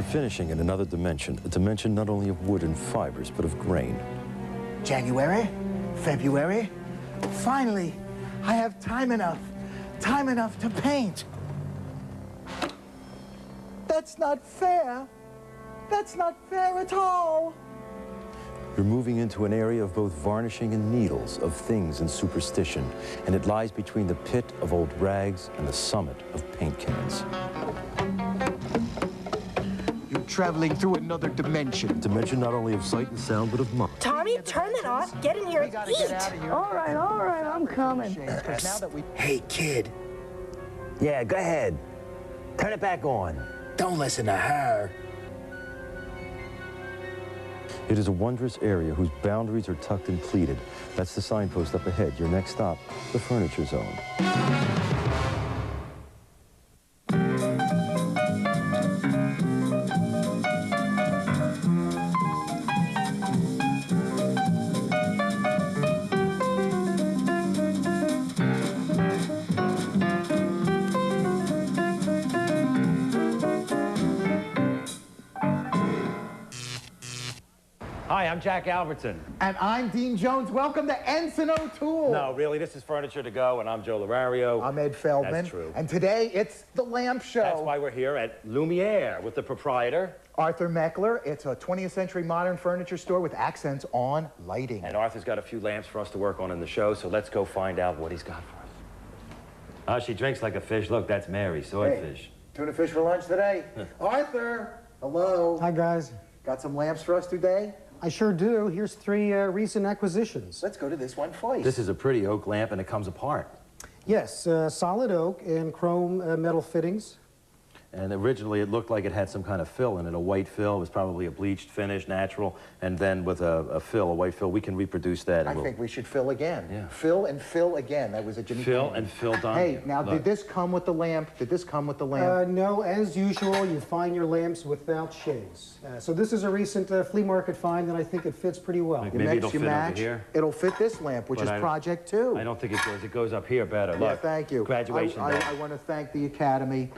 You're finishing in another dimension, a dimension not only of wood and fibers, but of grain. January, February, finally, I have time enough to paint. That's not fair. That's not fair at all. You're moving into an area of both varnishing and needles, of things and superstition, and it lies between the pit of old rags and the summit of paint cans. You're traveling through another dimension. Dimension not only of sight and sound, but of mind. Tommy, turn that off. Get in here and eat. All right, I'm coming. Hey, kid, Yeah, go ahead. Turn it back on. don't listen to her. It is a wondrous area whose boundaries are tucked and pleated. That's the signpost up ahead. Your next stop, the furniture zone. Hi, I'm Jack Albertson. And I'm Dean Jones. Welcome to Ensign O'Toole. No, really, this is Furniture to Go, and I'm Joe Lorario. I'm Ed Feldman. That's true. And today it's the Lamp Show. That's why we're here at Lumiere with the proprietor. Arthur Meckler. It's a 20th century modern furniture store with accents on lighting. And Arthur's got a few lamps for us to work on in the show, so let's go find out what he's got for us. Oh, she drinks like a fish. Look, that's Mary, swordfish. Tuna fish for lunch today. Arthur, hello. Hi, guys. Got some lamps for us today? I sure do. Here's 3 recent acquisitions. Let's go to this one first. This is a pretty oak lamp, and it comes apart. Yes, solid oak and chrome metal fittings. And originally, it looked like it had some kind of fill in it, a white fill. It was probably a bleached finish, natural, and then with a fill, a white fill. We can reproduce that. I think we should fill again. Yeah. Fill and fill again. That was a Jimmy Fill Fallon. and fill done. Hey, now, Look. did this come with the lamp? Did this come with the lamp? No, as usual, you find your lamps without shades. So this is a recent flea market find, and I think it fits pretty well. Like You maybe mix, it'll you fit over match. here. It'll fit this lamp, which But is I- Project 2. I don't think it goes. It goes up here better. Look. Yeah, thank you. Graduation I day. want to thank the Academy.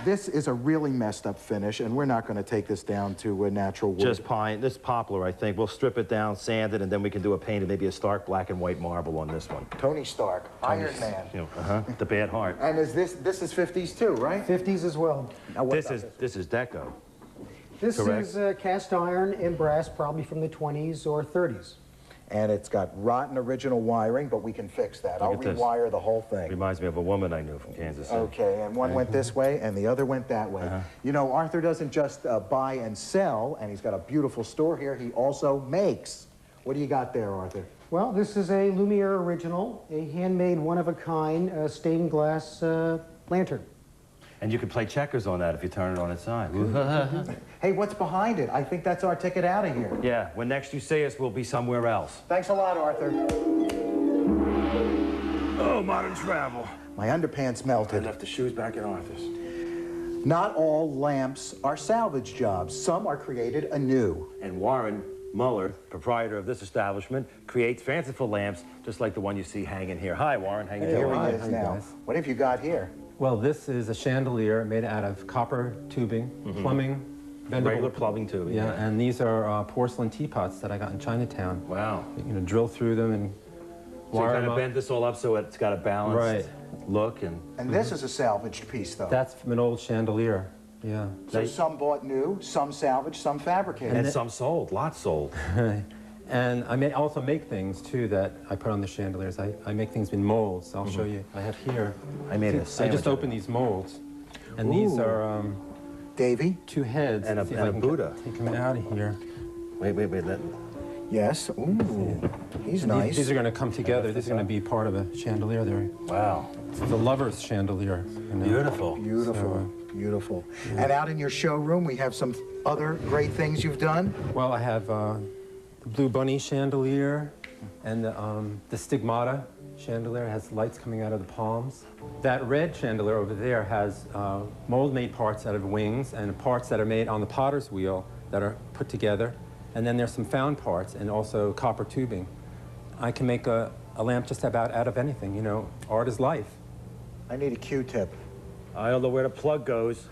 This is a really messed up finish, and we're not going to take this down to a natural wood. Just pine. This poplar, I think. We'll strip it down, sand it, and then we can do a painted, maybe a stark black and white marble on this one. Tony Stark, Iron Man. You know, the bad heart. And is this is 50s too, right? 50s as well. Now, what This about is deco. This Correct. is cast iron and brass, probably from the 20s or 30s. And it's got rotten original wiring, but we can fix that. I'll Look at this. rewire the whole thing. Reminds me of a woman I knew from Kansas City. Okay, and one went this way, and the other went that way. Uh-huh. You know, Arthur doesn't just buy and sell, and he's got a beautiful store here. He also makes. What do you got there, Arthur? Well, this is a Lumiere original, a handmade, one-of-a-kind stained glass lantern. And you can play checkers on that if you turn it on its side. Hey, what's behind it? I think that's our ticket out of here. Yeah, when next you see us, we'll be somewhere else. Thanks a lot, Arthur. Oh, modern travel. My underpants melted. left the shoes back in Arthur's. Not all lamps are salvage jobs. Some are created anew. And Warren Muller, proprietor of this establishment, creates fanciful lamps just like the one you see hanging here. Hi, Warren. How you Here doing? he is now. What have you got here? Well, this is a chandelier made out of copper tubing, plumbing, bendable. Regular plumbing tubing. Yeah, and these are porcelain teapots that I got in Chinatown. Wow. You know, drill through them and So you wire kind them of up. bend this all up so it's got a balanced look and... And this is a salvaged piece, though. That's from an old chandelier. Yeah. So some bought new, some salvaged, some fabricated. And some sold, lots sold. And I may also make things too that I put on the chandeliers. I make things in molds. I'll show you. I have here. I made a I sandwich. just opened these molds, and these Ooh. are Davy? 2 heads. And a- See if and I a can Buddha. Take them out of here. Wait. Yes. Ooh, he's nice. These are going to come together. This is going to be part of a chandelier there. Wow. It's the lover's chandelier. You know. Beautiful. Beautiful, beautiful. And out in your showroom, we have some other great things you've done. Well, I have the Blue Bunny chandelier and the Stigmata chandelier. It has lights coming out of the palms. That red chandelier over there has mold-made parts out of wings and parts that are made on the potter's wheel that are put together. And then there's some found parts and also copper tubing. I can make a lamp just about out of anything, you know. Art is life. I need a Q-tip. I don't know where the plug goes.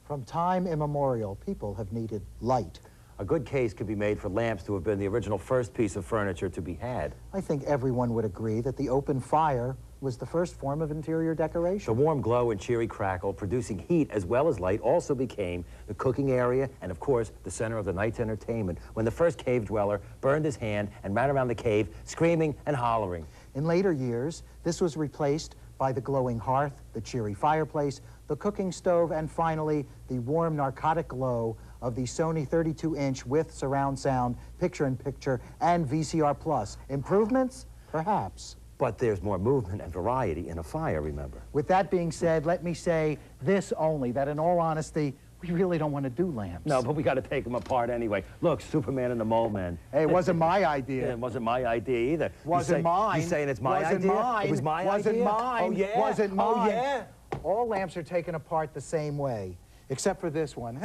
From time immemorial, people have needed light. A good case could be made for lamps to have been the original first piece of furniture to be had. I think everyone would agree that the open fire was the first form of interior The decoration. warm glow and cheery crackle, producing heat as well as light, also became the cooking area and, of course, the center of the night's entertainment when the first cave dweller burned his hand and ran around the cave screaming and hollering. In later years, this was replaced by the glowing hearth, the cheery fireplace, the cooking stove, and finally, the warm narcotic glow of the Sony 32-inch with surround sound, picture-in-picture, and VCR Plus. Improvements? Perhaps. But there's more movement and variety in a fire, remember? With that being said, let me say this only, that in all honesty, we really don't want to do lamps. No, but we got to take them apart anyway. Look, Superman and the Mole Man. Hey, it wasn't my Yeah, idea. it wasn't my idea either. Wasn't mine. You saying it's my Wasn't idea? mine. It was my Wasn't idea? mine. Oh, yeah? Wasn't mine. Oh, yeah? All lamps are taken apart the same way, except for this one.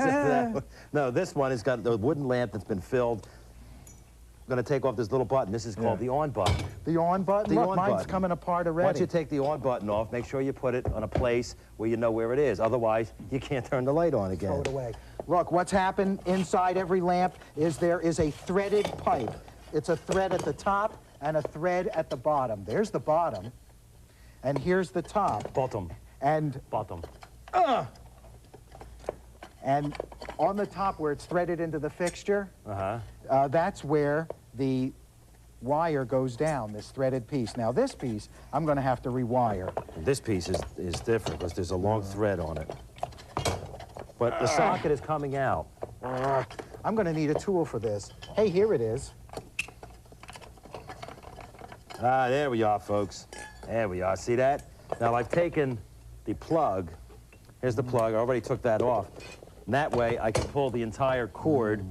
No, this one has got the wooden lamp that's been filled. I'm going to take off this little button. This is called the on button. The on button? The Look, on mine's button. coming apart already. Once you take the on button off, make sure you put it on a place where you know where it is. Otherwise, you can't turn the light on again. Throw it away. Look, what's happened inside every lamp is there is a threaded pipe. It's a thread at the top and a thread at the bottom. There's the bottom, and here's the top. Bottom. And Bottom. And on the top where it's threaded into the fixture, that's where the wire goes down, this threaded piece. Now this piece, I'm going to have to rewire. This piece is different because there's a long thread on it. But the socket is coming out. I'm going to need a tool for this. Hey, here it is. Ah, there we are, folks. There we are. See that? Now, I've taken the plug. Here's the plug. I already took that off. And that way, I can pull the entire cord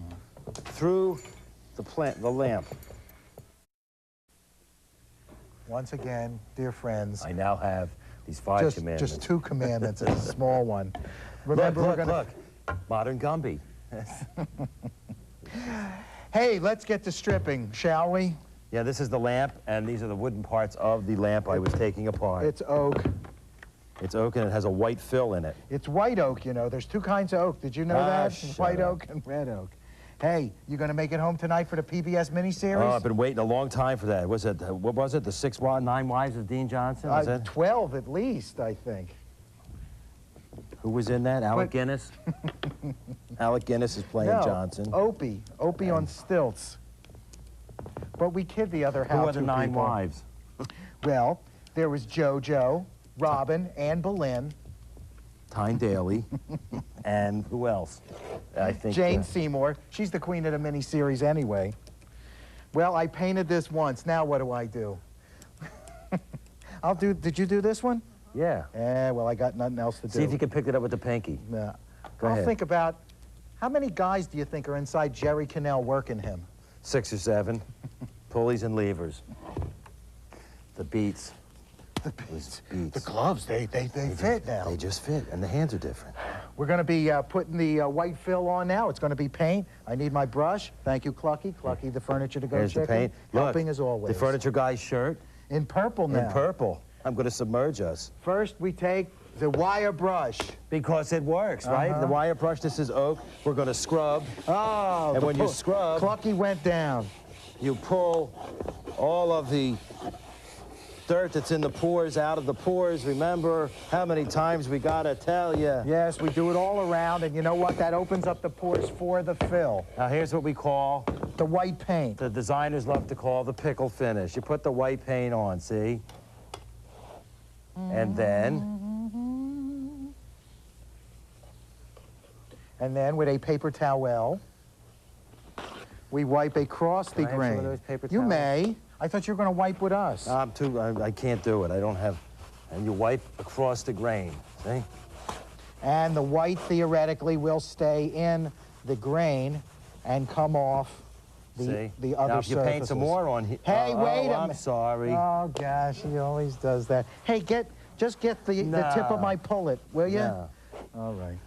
through the lamp. Once again, dear friends, I now have these 5 commandments. just 2 commandments and a small one. Remember, look, we're going to... look. Modern Gumby. Hey, let's get to stripping, shall we? Yeah, this is the lamp, and these are the wooden parts of the lamp I was taking apart. It's oak. It's oak, and it has a white fill in it. It's white oak, you know. There's 2 kinds of oak. Did you know that? shut White up. oak and red oak. Hey, you going to make it home tonight for the PBS miniseries? Oh, I've been waiting a long time for that. What was it? The 9 Wives of Dean Johnson? Was it? 12 at least, I think. Who was in that? Alec But- Guinness? Alec Guinness is playing No, Johnson. Opie. Opie on stilts. But we kid the other Who how are the 9 wives? Well, there was JoJo, Robin, Anne Boleyn, Tyne Daly, and who else? I think Jane Seymour. She's the queen of the miniseries anyway. Well, I painted this once. Now what do I do? Did you do this one? Yeah. Well, I got nothing else to do. See if you can pick it up with the pinky. Yeah. Go I'll ahead. think about, how many guys do you think are inside Jerry Cannell working him? 6 or 7. Pulleys and levers. The beats. Those beats. The gloves, they fit now. They just fit, and the hands are different. We're going to be putting the white fill on now. It's going to be paint. I need my brush. Thank you, Clucky. Clucky, the furniture to go Here's the checking. paint. Look, Helping as always. the furniture guy's shirt In purple now. in purple. I'm going to submerge us. First, we take the wire brush. Because it works, right? The wire brush, this is oak. We're going to scrub. Oh, And when you scrub- Clucky went down. You pull all of the dirt that's in the pores out of the pores. Remember how many times we got to tell you. Yes, we do it all around, and you know what? That opens up the pores for the fill. Now, here's what we call, The white paint. the designers love to call the pickle finish. You put the white paint on, see? And then, And then with a paper towel, we wipe across the Can I have some grain. of those paper You towels? may. I thought you were going to wipe with us. I can't do it. I don't have, and you wipe across the grain, see? And the white theoretically will stay in the grain and come off See? the other Now, if you paint some surfaces. more on here. Hey, wait a I'm minute. sorry. Oh gosh, he always does that. Hey, just get the tip of No. my pullet, will you? No. All right.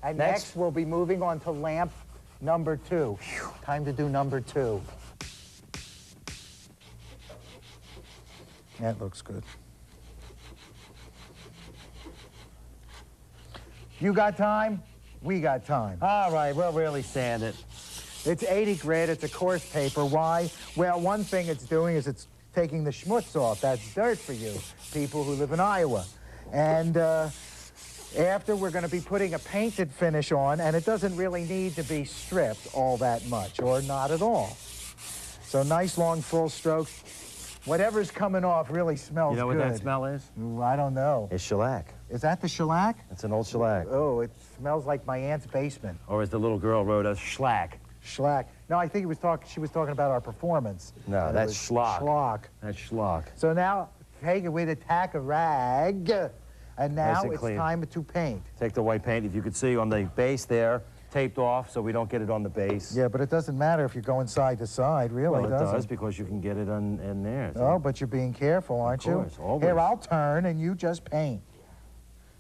And Next. next we'll be moving on to lamp number 2. Time to do number 2. That looks good. You got time? We got time. All right, we'll really sand it. It's 80 grit. It's a coarse paper. Why? Well, one thing it's doing is it's taking the schmutz off. That's dirt for you, people who live in Iowa. And after, we're going to be putting a painted finish on, and it doesn't really need to be stripped all that much, or not at all. So nice, long, full strokes. Whatever's coming off really smells good. You know what that smell is? Ooh, I don't know. It's shellac. Is that the shellac? It's an old shellac. Oh, it smells like my aunt's basement. Or as the little girl wrote us, schlack. Schlack. No, I think she was talking about our performance. No, And it that's was schlock. Schlock. That's schlock. So now, take it with a tack of rag, and now Nice and it's clean. time to paint. Take the white paint. If you could see on the base there, taped off so we don't get it on the base. Yeah, but it doesn't matter if you're going side to side, really, Well, it does does because you can get it in there. Oh, but you're being careful, aren't you? course, always. Here, I'll turn, and you just paint.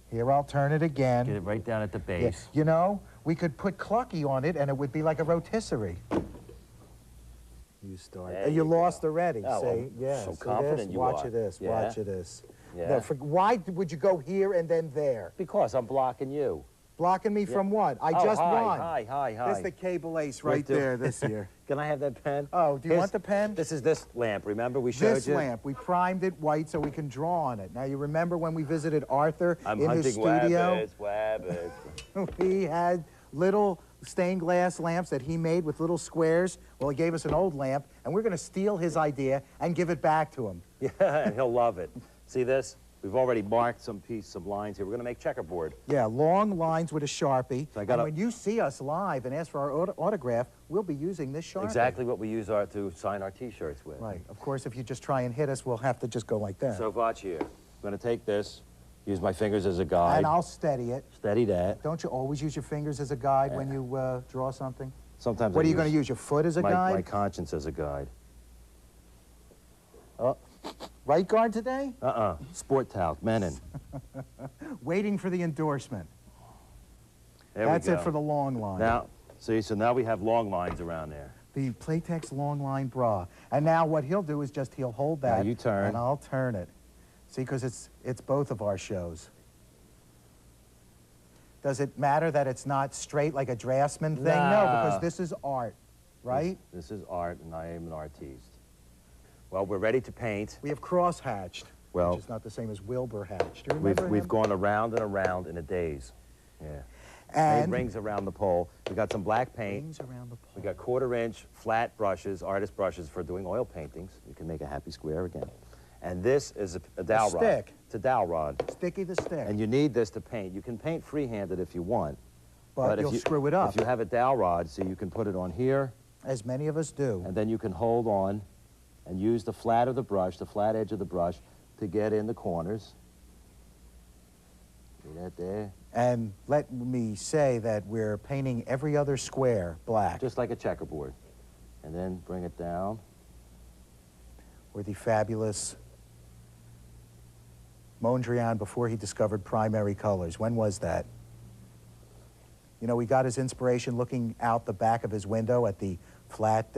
Here, I'll turn it again. Get it right down at the Yeah. base. You know, we could put Clucky on it, and it would be like a rotisserie. You start. There You you lost already. Oh, see? well, Yeah. so see confident this? you Watch are. it this. Yeah. Watch it this. Yeah. No, why would you go here and then there? Because I'm blocking you. Blocking me from what? I Oh, just hi, won. Hi. This is the cable ace We're right doing- there this year. Can I have that pen? Oh, do you want the pen? This is this lamp. Remember we showed This you? lamp, we primed it white so we can draw on it. Now, you remember when we visited Arthur I'm in hunting his studio? wabbits. He had little stained glass lamps that he made with little squares. Well, he gave us an old lamp, and we're going to steal his idea and give it back to him. Yeah, and he'll love it. See this? We've already marked some lines here. We're going to make checkerboard. Yeah, long lines with a Sharpie. So I gotta- And when you see us live and ask for our autograph, we'll be using this Sharpie. Exactly what we use to sign our T-shirts with. Right. Of course, if you just try and hit us, we'll have to just go like that. So watch here. I'm going to take this, use my fingers as a guide. And I'll steady it. Steady that. Don't you always use your fingers as a guide when you draw something? Sometimes What I are you going to use, your foot as a my guide? conscience as a guide. Right guard today? Sport talc, Menon. Waiting for the endorsement. There That's we it go. for the long line. Now, see, so now we have long lines around there. The Playtex long line bra. And now what he'll do is just he'll hold that. you turn. And I'll turn it. See, because it's both of our shows. Does it matter that it's not straight like a draftsman thing? No, Nah. because this is art, right? This is art, and I am an artiste. Well, we're ready to paint. We have cross-hatched, Well, which is not the same as Wilbur hatched. Do you remember We've him? gone around and around in a daze. Yeah. And Made rings around the pole. We got some black paint. rings around the pole. We got 1/4-inch flat brushes, artist brushes for doing oil paintings. You can make a happy square again. And this is a dowel rod. stick. It's a dowel rod. Sticky the stick. And you need this to paint. You can paint free-handed if you want. but if you'll you, screw it up, If you have a dowel rod, so you can put it on here, as many of us do. and then you can hold on and use the flat of the brush, the flat edge of the brush, to get in the corners. See that there? And let me say that we're painting every other square black. Just like a checkerboard. And then bring it down. Or the fabulous Mondrian before he discovered primary colors. When was that? You know, we got his inspiration looking out the back of his window at the flat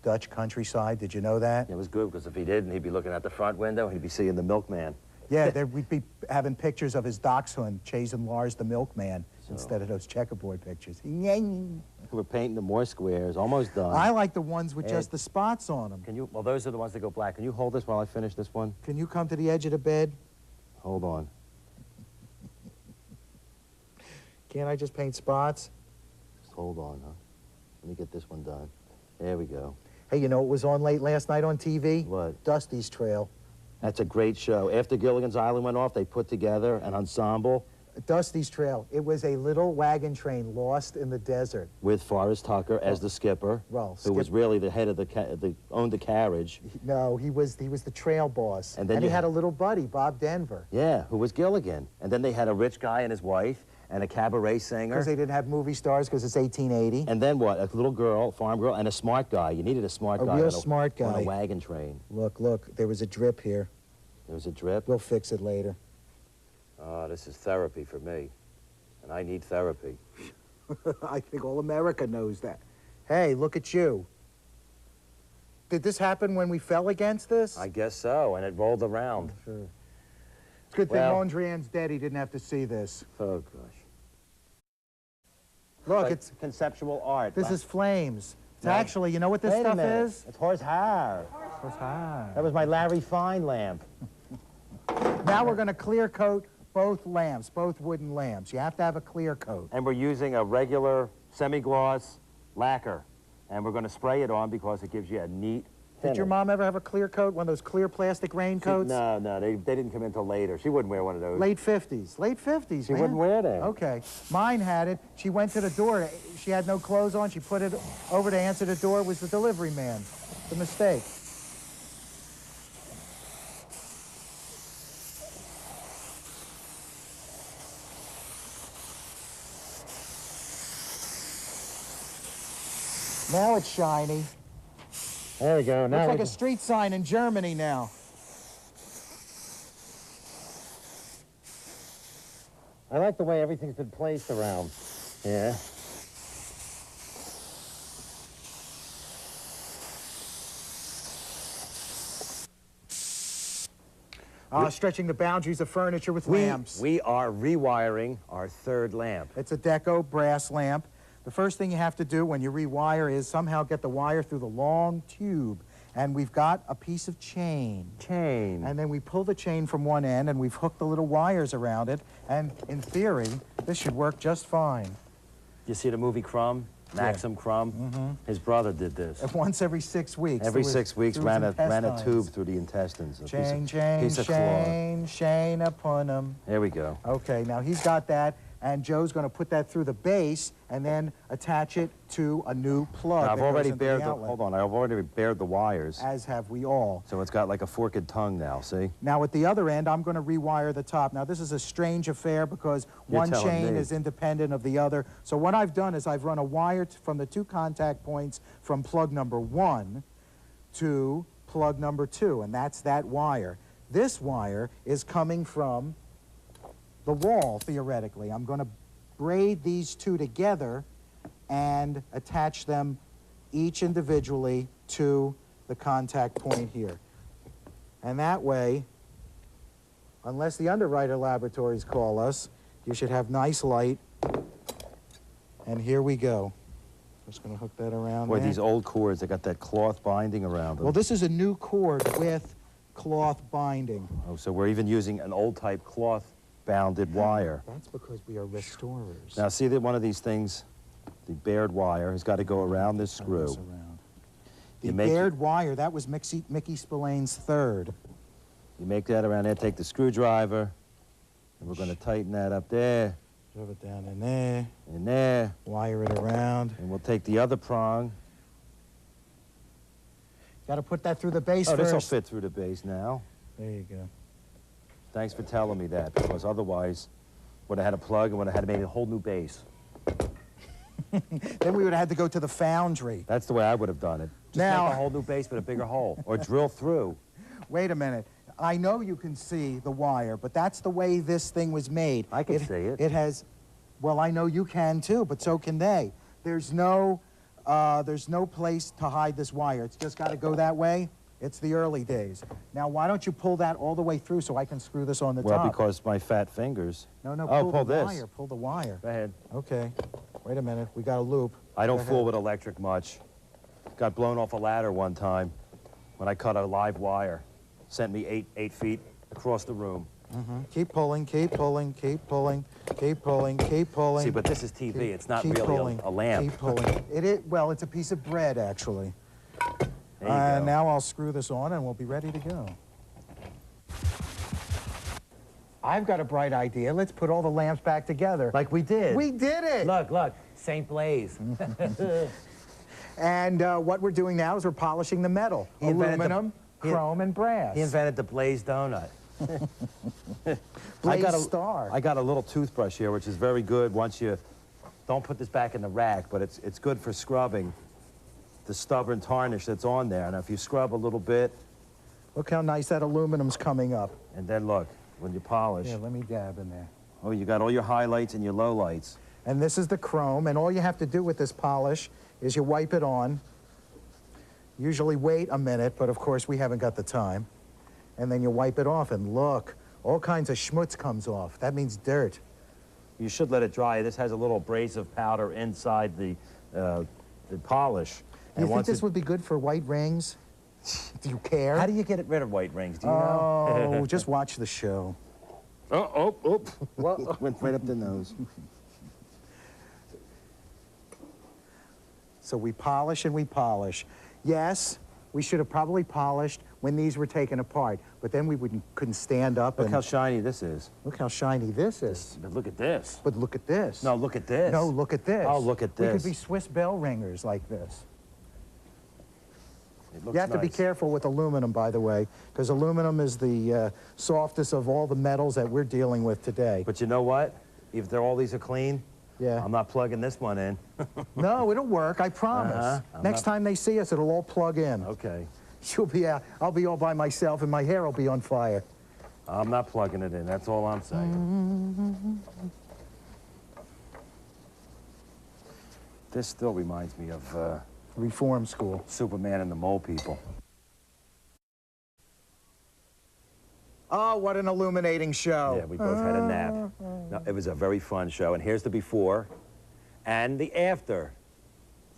Dutch countryside. Did you know that? It was good, because if he didn't, he'd be looking out the front window, and he'd be seeing the milkman. Yeah, there, we'd be having pictures of his dachshund chasing Lars the milkman instead of those checkerboard pictures. We're painting the more squares, almost done. I like the ones with And- just the spots on them. Can you, well, those are the ones that go black. Can you hold this while I finish this one? Can you come to the edge of the bed? Hold on. Can't I just paint spots? Just hold on, huh? Let me get this one done. There we go. Hey, you know what was on late last night on TV? What? Dusty's Trail. That's a great show. After Gilligan's Island went off, they put together an ensemble Dusty's Trail. It was a little wagon train lost in the desert. with Forrest Tucker as the skipper, Well, who was Skip- really the head of owned the carriage. No, he was the trail boss. And then he you- had a little buddy, Bob Denver. Yeah, who was Gilligan. And then they had a rich guy and his wife and a cabaret singer. Because they didn't have movie stars because it's 1880. And then what? A little girl, farm girl, and a smart guy. You needed a smart A guy. real on smart On guy. a wagon train. Look, there was a drip here. There was a drip. We'll fix it later. Oh, this is therapy for me. And I need therapy. I think all America knows that. Hey, look at you. Did this happen when we fell against this? I guess so, and it rolled around. Sure. It's a good thing Well- Mondrian's dead. He didn't have to see this. Oh, gosh. Look, like it's conceptual art. this is flames. It's No. actually, you know what this Wait a stuff minute. is? It's horsehair. That was my Larry Fine lamp. Now we're going to clear coat both lamps, both wooden lamps. You have to have a clear coat. And we're using a regular semi-gloss lacquer. And we're going to spray it on because it gives you a neat Did your finish. mom ever have a clear coat, one of those clear plastic raincoats? No, they didn't come in until later. She wouldn't wear one of those. Late 50s. Late 50s, She man. wouldn't wear them. Okay. Mine had it. She went to the door. She had no clothes on. She put it over to answer the door. It was the delivery man. The mistake. Now it's shiny. There we go. Now Looks like we a street sign in Germany now. I like the way everything's been placed around. Yeah. Stretching the boundaries of furniture with lamps. We are rewiring our third lamp. It's a Deco brass lamp. The first thing you have to do when you rewire is somehow get the wire through the long tube. And we've got a piece of chain. Chain. And then we pull the chain from one end and we've hooked the little wires around it. And in theory, this should work just fine. You see the movie Crumb? Maxim Crumb? His brother did this. And once every 6 weeks. Every through his- 6 weeks through his ran a intestines. tube through the intestines. A Chain, piece of cloth. chain upon him. There we go. Okay, now he's got that, and Joe's going to put that through the base and then attach it to a new plug. Now, I've that goes already into bared the, outlet, hold on, I've already bared the wires. as have we all. So it's got like a forked tongue now, see? Now, at the other end, I'm going to rewire the top. Now, this is a strange affair because You're one telling chain me. is independent of the other. So what I've done is I've run a wire from the 2 contact points from plug number 1 to plug number 2, and that's that wire. This wire is coming from the wall, theoretically. I'm going to braid these 2 together and attach them each individually to the contact point here. And that way, unless the underwriter laboratories call us, you should have nice light. And here we go. Just going to hook that around Boy, there. these old cords, they got that cloth binding around them. Well, this is a new cord with cloth binding. Oh, so we're even using an old type cloth bounded wire. That's because we are restorers. Now, see that one of these things, the bared wire, has got to go around this Turn screw. this around. The You make it- bared wire, that was Mickey Spillane's third. You make that around there, take the screwdriver, and we're going to tighten that up there, Shove it down in there, and there, wire it around. and we'll take the other prong. Got to put that through the base Oh, this will first. fit through the base now. There you go. Thanks for telling me that, because otherwise, would have had a plug and would have had to make a whole new base. Then we would have had to go to the foundry. That's the way I would have done it. Just Now- make a whole new base with a bigger hole. Or drill through. Wait a minute. I know you can see the wire, but that's the way this thing was made. I can see it. It has, well, I know you can too, but so can they. There's no place to hide this wire. It's just got to go that way. It's the early days. Now, why don't you pull that all the way through so I can screw this on the Well, top? because my fat fingers. No, Oh, pull pull the this. wire. Pull the wire. Go ahead. Okay. Wait a minute. We got a loop. I don't Go fool ahead. with electric much. Got blown off a ladder one time when I cut a live wire. Sent me eight feet across the room. Keep pulling, keep pulling, keep pulling, keep pulling, keep pulling. See, but this is TV. It's not Keep really pulling, a lamp. Keep pulling. It is, well, it's a piece of bread, actually. There you go. Now I'll screw this on and we'll be ready to go. I've got a bright idea. Let's put all the lamps back together. Like we did. We did it! Look, St. Blaise. And what we're doing now is we're polishing the metal. He invented the- Aluminum, chrome, and brass. He invented the Blaze donut. Blaze Star. I got a little toothbrush here, which is very good once you don't put this back in the rack, but it's good for scrubbing the stubborn tarnish that's on there. And if you scrub a little bit, Look how nice that aluminum's coming up. and then look, when you polish, Yeah, let me dab in there. oh, you got all your highlights and your lowlights. And this is the chrome, and all you have to do with this polish is you wipe it on. Usually wait a minute, but of course we haven't got the time. And then you wipe it off, and look, all kinds of schmutz comes off. That means dirt. You should let it dry. This has a little abrasive powder inside the polish. You think once this would be good for white rings? Do you care? How do you get rid of white rings? Do you know? Oh, just watch the show. Well, went right up the nose. So we polish and we polish. Yes, we should have probably polished when these were taken apart, but then we couldn't stand up. Look and how shiny this is. look how shiny this is. But look at this. But look at this. No, look at this. No, look at this. Oh, look at We this. could be Swiss bell ringers like this. It looks You have to be nice. careful with aluminum, by the way, because aluminum is the softest of all the metals that we're dealing with today. But you know what? If they're all these are clean, Yeah. I'm not plugging this one in. No, it'll work, I promise. Next time they see us, it'll all plug in. Okay. You'll be out. I'll be all by myself, and my hair will be on fire. I'm not plugging it in. That's all I'm saying. This still reminds me of Reform school. Superman and the Mole People. Oh, what an illuminating show. Yeah, we both had a nap. No, it was a very fun show. And here's the before and the after.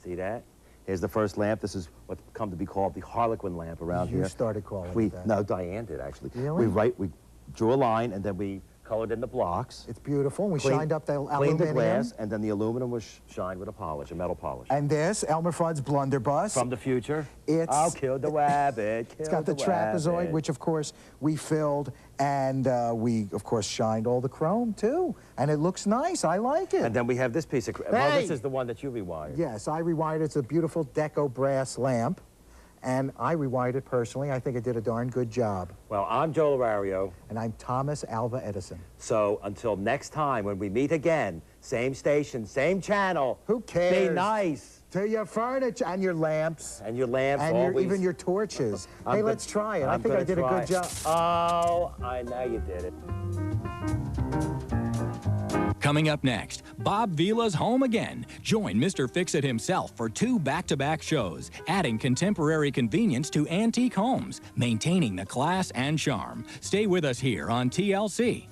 See that? Here's the first lamp. This is what's come to be called the Harlequin lamp around You here. started calling We it that. No, Diane did, actually. Really? We drew a line, and then we colored in the blocks. It's beautiful. We Cleaned- shined up the Cleaned aluminum. the glass, and then the aluminum was shined with a polish, a metal polish. And this, Elmer Fudd's blunderbuss. From the future, It's- I'll kill the rabbit, It's got the trapezoid, rabbit. which of course we filled, and we of course shined all the chrome too. And it looks nice. I like it. And then we have this piece of... Well, this Hey! is the one that you rewired. Yes, I rewired it. It's a beautiful deco brass lamp, and I rewired it personally. I think it did a darn good job. Well, I'm Joe Lorario. And I'm Thomas Alva Edison. So until next time, when we meet again, same station, same channel. Who cares? Be nice. To your furniture and your lamps. And your lamps And always. even your torches. I'm Hey, go- let's try it. I I'm think I gonna did a try. good job. Oh, I know you did it. Coming up next, Bob Vila's home again. Join Mr. Fix-It himself for 2 back-to-back shows, adding contemporary convenience to antique homes, maintaining the class and charm. Stay with us here on TLC.